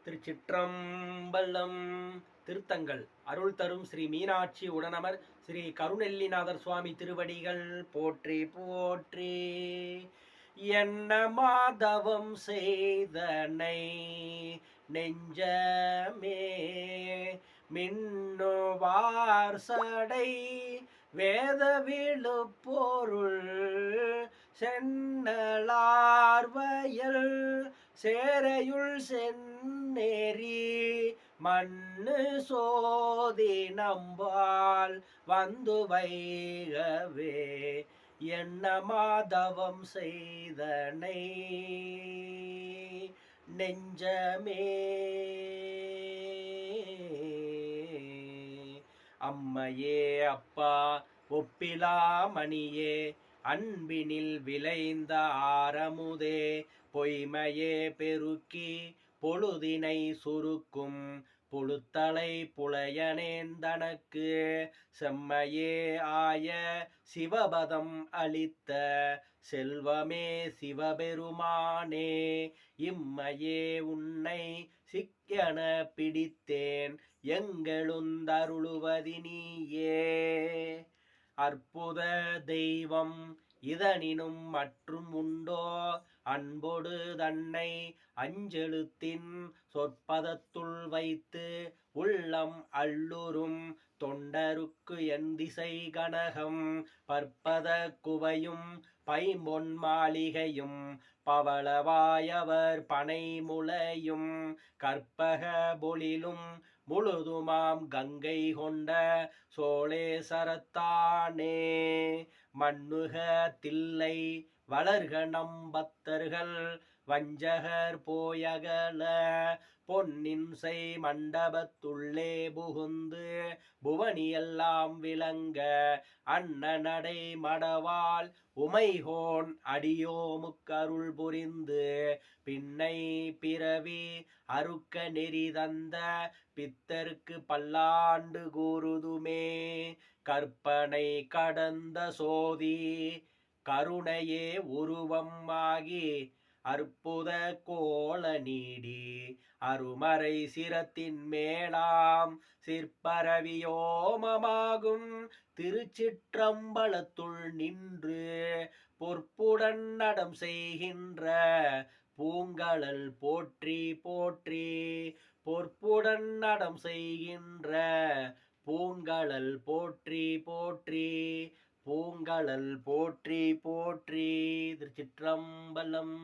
திருச்சிற்றம்பலம். திருத்தங்கள் அருள் தரும் ஸ்ரீ மீனாட்சி உடனமர் ஸ்ரீ கருணெல்லிநாதர் சுவாமி திருவடிகள் போற்றி போற்றி. என்ன மாதவம் செய்தனை நெஞ்சமே மின்னுவார் சடை வேத விழுப்பொருள் சென்னலார்வயல் சேரையுள் செந்நெறி மண்ணு சோதி நம்பால் வந்து வைகவே என்ன மாதவம் செய்தனை நெஞ்சமே. அம்மையே அப்பா ஒப்பிலா மணியே அன்பினில் விளைந்த ஆரமுதே பொய்மையே பெருக்கி பொழுதினை சுருக்கும் புழுத்தலை புலையனேந்தனக்கு செம்மையே ஆய சிவபதம் அளித்த செல்வமே சிவபெருமானே இம்மையே உன்னை சிக்கென பிடித்தேன் எங்களுந்தருளுவதி நீயே. அற்புத தெய்வம் இதனினும் மற்றும் உண்டோ அன்பொடு தன்னை அஞ்செழுத்தின் சொற்பதத்துள் வைத்து உள்ளம் அல்லுறும் தொண்டருக்கு என் திசை கனகம் பற்பத குவையும் பைம்பொன் மாளிகையும் பவளவாயவர் பனை முளையும் கற்பக பொழிலும் முழுதுமாம் கங்கை கொண்ட சோழேசரத்தானே மண்ணுக தில்லை வளர்க நம்பத்தர்கள் வஞ்சகர் போயகல பொன்னின் செய் மண்டபத்துள்ளே புகுந்து புவனியெல்லாம் விளங்க அன்னநடை மடவாள் உமைகோன் அடியோமுக்கருள் புரிந்து பின்னை பிறவி அறுக்க நெறி தந்த பித்தருக்கு பல்லாண்டு கூறுதுமே. கற்பனை கடந்த சோதி கருணையே உருவம் ஆகி அற்புத கோல நீடி அருமறை சிரத்தின் மேலாம் சிற்பரவியோமமாகும் திருச்சிற்றம்பலத்துள் நின்று பொற்புடன் நடம் செய்கின்ற பூங்கழல் போற்றி போற்றி. பொற்புடன் நடம் செய்கின்ற பூங்கழல் போற்றி போற்றி. பூங்கழல் போற்றி போற்றி. திருச்சிற்றம்பலம்.